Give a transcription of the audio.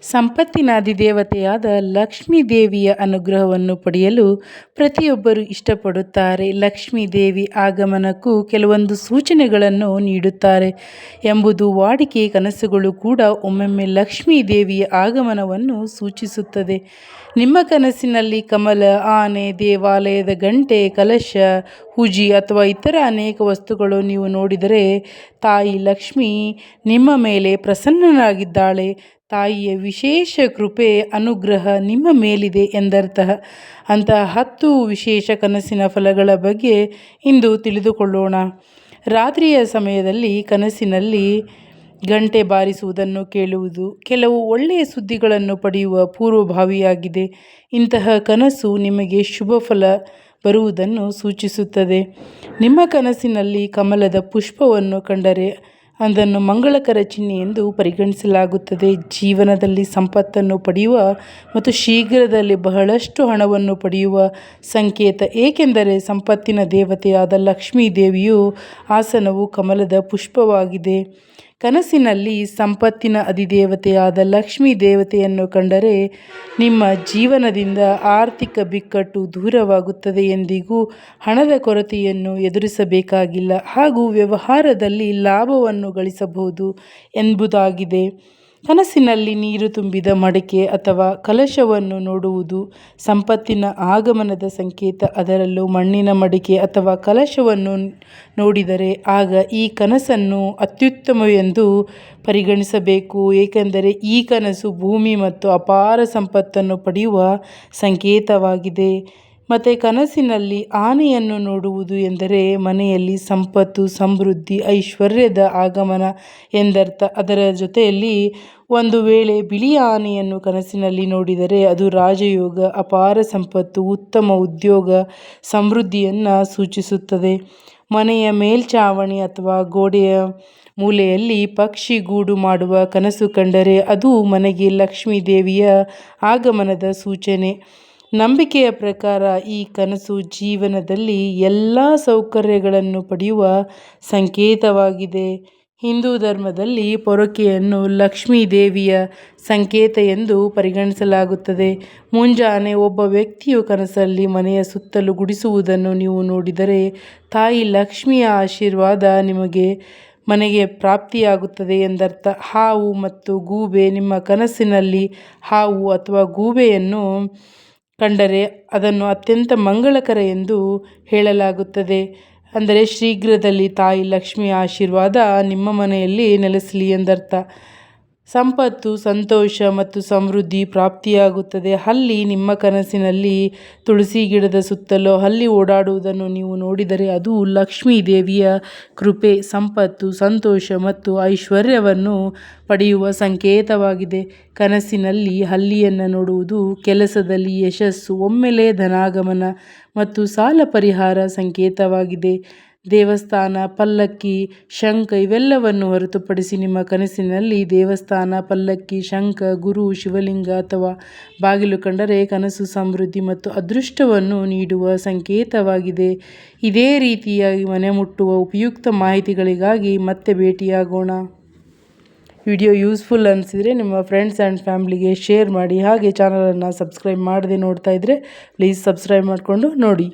ಸಂಪತ್ತಿನ ಅಧಿದೇವತೆಯಾದ ಲಕ್ಷ್ಮೀ ದೇವಿಯ ಅನುಗ್ರಹವನ್ನು ಪಡೆಯಲು ಪ್ರತಿಯೊಬ್ಬರು ಇಷ್ಟಪಡುತ್ತಾರೆ. ಲಕ್ಷ್ಮೀ ದೇವಿ ಆಗಮನಕ್ಕೂ ಕೆಲವೊಂದು ಸೂಚನೆಗಳನ್ನು ನೀಡುತ್ತಾರೆ ಎಂಬುದು ವಾಡಿಕೆ. ಕನಸುಗಳು ಕೂಡ ಒಮ್ಮೊಮ್ಮೆ ಲಕ್ಷ್ಮೀ ದೇವಿಯ ಆಗಮನವನ್ನು ಸೂಚಿಸುತ್ತದೆ. ನಿಮ್ಮ ಕನಸಿನಲ್ಲಿ ಕಮಲ, ಆನೆ, ದೇವಾಲಯದ ಗಂಟೆ, ಕಲಶ, ಹುಜಿ ಅಥವಾ ಇತರ ಅನೇಕ ವಸ್ತುಗಳು ನೀವು ನೋಡಿದರೆ ತಾಯಿ ಲಕ್ಷ್ಮಿ ನಿಮ್ಮ ಮೇಲೆ ಪ್ರಸನ್ನನಾಗಿದ್ದಾಳೆ. ತಾಯಿಯ ವಿಶೇಷ ಕೃಪೆ, ಅನುಗ್ರಹ ನಿಮ್ಮ ಮೇಲಿದೆ ಎಂದರ್ಥ. ಅಂತಹ 10 ವಿಶೇಷ ಕನಸಿನ ಫಲಗಳ ಬಗ್ಗೆ ಇಂದು ತಿಳಿದುಕೊಳ್ಳೋಣ. ರಾತ್ರಿಯ ಸಮಯದಲ್ಲಿ ಕನಸಿನಲ್ಲಿ ಗಂಟೆ ಬಾರಿಸುವುದನ್ನು ಕೇಳುವುದು ಕೆಲವು ಒಳ್ಳೆಯ ಸುದ್ದಿಗಳನ್ನು ಪಡೆಯುವ ಪೂರ್ವಭಾವಿಯಾಗಿದೆ. ಇಂತಹ ಕನಸು ನಿಮಗೆ ಶುಭ ಫಲ ಬರುವುದನ್ನು ಸೂಚಿಸುತ್ತದೆ. ನಿಮ್ಮ ಕನಸಿನಲ್ಲಿ ಕಮಲದ ಪುಷ್ಪವನ್ನು ಕಂಡರೆ ಅದನ್ನು ಮಂಗಳಕರ ಚಿಹ್ನೆ ಎಂದು ಪರಿಗಣಿಸಲಾಗುತ್ತದೆ. ಜೀವನದಲ್ಲಿ ಸಂಪತ್ತನ್ನು ಪಡೆಯುವ ಮತ್ತು ಶೀಘ್ರದಲ್ಲಿ ಬಹಳಷ್ಟು ಹಣವನ್ನು ಪಡೆಯುವ ಸಂಕೇತ. ಏಕೆಂದರೆ ಸಂಪತ್ತಿನ ದೇವತೆಯಾದ ಲಕ್ಷ್ಮೀ ದೇವಿಯು ಆಸನವು ಕಮಲದ ಪುಷ್ಪವಾಗಿದೆ. ಕನಸಿನಲ್ಲಿ ಸಂಪತ್ತಿನ ಅಧಿದೇವತೆಯಾದ ಲಕ್ಷ್ಮೀ ದೇವತೆಯನ್ನು ಕಂಡರೆ ನಿಮ್ಮ ಜೀವನದಿಂದ ಆರ್ಥಿಕ ಬಿಕ್ಕಟ್ಟು ದೂರವಾಗುತ್ತದೆ. ಎಂದಿಗೂ ಹಣದ ಕೊರತೆಯನ್ನು ಎದುರಿಸಬೇಕಾಗಿಲ್ಲ ಹಾಗೂ ವ್ಯವಹಾರದಲ್ಲಿ ಲಾಭವನ್ನು ಗಳಿಸಬಹುದು ಎಂಬುದಾಗಿದೆ. ಕನಸಿನಲ್ಲಿ ನೀರು ತುಂಬಿದ ಮಡಕೆ ಅಥವಾ ಕಲಶವನ್ನು ನೋಡುವುದು ಸಂಪತ್ತಿನ ಆಗಮನದ ಸಂಕೇತ. ಅದರಲ್ಲೂ ಮಣ್ಣಿನ ಮಡಕೆ ಅಥವಾ ಕಲಶವನ್ನು ನೋಡಿದರೆ ಆಗ ಈ ಕನಸನ್ನು ಅತ್ಯುತ್ತಮವೆಂದು ಪರಿಗಣಿಸಬೇಕು. ಏಕೆಂದರೆ ಈ ಕನಸು ಭೂಮಿ ಮತ್ತು ಅಪಾರ ಸಂಪತ್ತನ್ನು ಪಡೆಯುವ ಸಂಕೇತವಾಗಿದೆ. ಮತ್ತು ಕನಸಿನಲ್ಲಿ ಆನೆಯನ್ನು ನೋಡುವುದು ಎಂದರೆ ಮನೆಯಲ್ಲಿ ಸಂಪತ್ತು, ಸಮೃದ್ಧಿ, ಐಶ್ವರ್ಯದ ಆಗಮನ ಎಂದರ್ಥ. ಅದರ ಜೊತೆಯಲ್ಲಿ ಒಂದು ವೇಳೆ ಬಿಳಿಯ ಆನೆಯನ್ನು ಕನಸಿನಲ್ಲಿ ನೋಡಿದರೆ ಅದು ರಾಜಯೋಗ, ಅಪಾರ ಸಂಪತ್ತು, ಉತ್ತಮ ಉದ್ಯೋಗ, ಸಮೃದ್ಧಿಯನ್ನು ಸೂಚಿಸುತ್ತದೆ. ಮನೆಯ ಮೇಲ್ಛಾವಣಿ ಅಥವಾ ಗೋಡೆಯ ಮೂಲೆಯಲ್ಲಿ ಪಕ್ಷಿ ಗೂಡು ಮಾಡುವ ಕನಸು ಕಂಡರೆ ಅದು ಮನೆಗೆ ಲಕ್ಷ್ಮೀ ದೇವಿಯ ಆಗಮನದ ಸೂಚನೆ. ನಂಬಿಕೆಯ ಪ್ರಕಾರ ಈ ಕನಸು ಜೀವನದಲ್ಲಿ ಎಲ್ಲ ಸೌಕರ್ಯಗಳನ್ನು ಪಡೆಯುವ ಸಂಕೇತವಾಗಿದೆ. ಹಿಂದೂ ಧರ್ಮದಲ್ಲಿ ಪೊರಕೆಯನ್ನು ಲಕ್ಷ್ಮೀ ದೇವಿಯ ಸಂಕೇತ ಎಂದು ಪರಿಗಣಿಸಲಾಗುತ್ತದೆ. ಮುಂಜಾನೆ ಒಬ್ಬ ವ್ಯಕ್ತಿಯು ಕನಸಲ್ಲಿ ಮನೆಯ ಸುತ್ತಲೂ ಗುಡಿಸುವುದನ್ನು ನೀವು ನೋಡಿದರೆ ತಾಯಿ ಲಕ್ಷ್ಮಿಯ ಆಶೀರ್ವಾದ ಮನೆಗೆ ಪ್ರಾಪ್ತಿಯಾಗುತ್ತದೆ ಎಂದರ್ಥ. ಹಾವು ಮತ್ತು ಗೂಬೆ. ನಿಮ್ಮ ಕನಸಿನಲ್ಲಿ ಹಾವು ಅಥವಾ ಗೂಬೆಯನ್ನು ಕಂಡರೆ ಅದನ್ನು ಅತ್ಯಂತ ಮಂಗಳಕರ ಎಂದು ಹೇಳಲಾಗುತ್ತದೆ. ಅಂದರೆ ಶೀಘ್ರದಲ್ಲಿ ತಾಯಿ ಲಕ್ಷ್ಮಿಯ ಆಶೀರ್ವಾದ ನಿಮ್ಮ ಮನೆಯಲ್ಲಿ ನೆಲೆಸಲಿ ಎಂದರ್ಥ. ಸಂಪತ್ತು, ಸಂತೋಷ ಮತ್ತು ಸಮೃದ್ಧಿ ಪ್ರಾಪ್ತಿಯಾಗುತ್ತದೆ. ಹಲ್ಲಿ. ನಿಮ್ಮ ಕನಸಿನಲ್ಲಿ ತುಳಸಿ ಗಿಡದ ಸುತ್ತಲೂ ಹಲ್ಲಿ ಓಡಾಡುವುದನ್ನು ನೀವು ನೋಡಿದರೆ ಅದು ಲಕ್ಷ್ಮೀ ದೇವಿಯ ಕೃಪೆ, ಸಂಪತ್ತು, ಸಂತೋಷ ಮತ್ತು ಐಶ್ವರ್ಯವನ್ನು ಪಡೆಯುವ ಸಂಕೇತವಾಗಿದೆ. ಕನಸಿನಲ್ಲಿ ಹಲ್ಲಿಯನ್ನು ನೋಡುವುದು ಕೆಲಸದಲ್ಲಿ ಯಶಸ್ಸು, ಒಮ್ಮೆಲೇ ಧನಾಗಮನ ಮತ್ತು ಸಾಲ ಪರಿಹಾರ ಸಂಕೇತವಾಗಿದೆ. ದೇವಸ್ಥಾನ, ಪಲ್ಲಕ್ಕಿ, ಶಂಖ ಇವೆಲ್ಲವನ್ನು ಹೊರತುಪಡಿಸಿ ನಿಮ್ಮ ಕನಸಿನಲ್ಲಿ ದೇವಸ್ಥಾನ, ಪಲ್ಲಕ್ಕಿ, ಶಂಖ, ಗುರು, ಶಿವಲಿಂಗ ಅಥವಾ ಬಾಗಿಲು ಕಂಡರೆ ಕನಸು ಸಮೃದ್ಧಿ ಮತ್ತು ಅದೃಷ್ಟವನ್ನು ನೀಡುವ ಸಂಕೇತವಾಗಿದೆ. ಇದೇ ರೀತಿಯಾಗಿ ಮನೆ ಮುಟ್ಟುವ ಉಪಯುಕ್ತ ಮಾಹಿತಿಗಳಿಗಾಗಿ ಮತ್ತೆ ಭೇಟಿಯಾಗೋಣ. ವಿಡಿಯೋ ಯೂಸ್ಫುಲ್ ಅನಿಸಿದರೆ ನಿಮ್ಮ ಫ್ರೆಂಡ್ಸ್ ಆ್ಯಂಡ್ ಫ್ಯಾಮ್ಲಿಗೆ ಶೇರ್ ಮಾಡಿ. ಹಾಗೆ ಚಾನಲನ್ನು ಸಬ್ಸ್ಕ್ರೈಬ್ ಮಾಡದೆ ನೋಡ್ತಾ ಇದ್ದರೆ ಪ್ಲೀಸ್ ಸಬ್ಸ್ಕ್ರೈಬ್ ಮಾಡಿಕೊಂಡು ನೋಡಿ.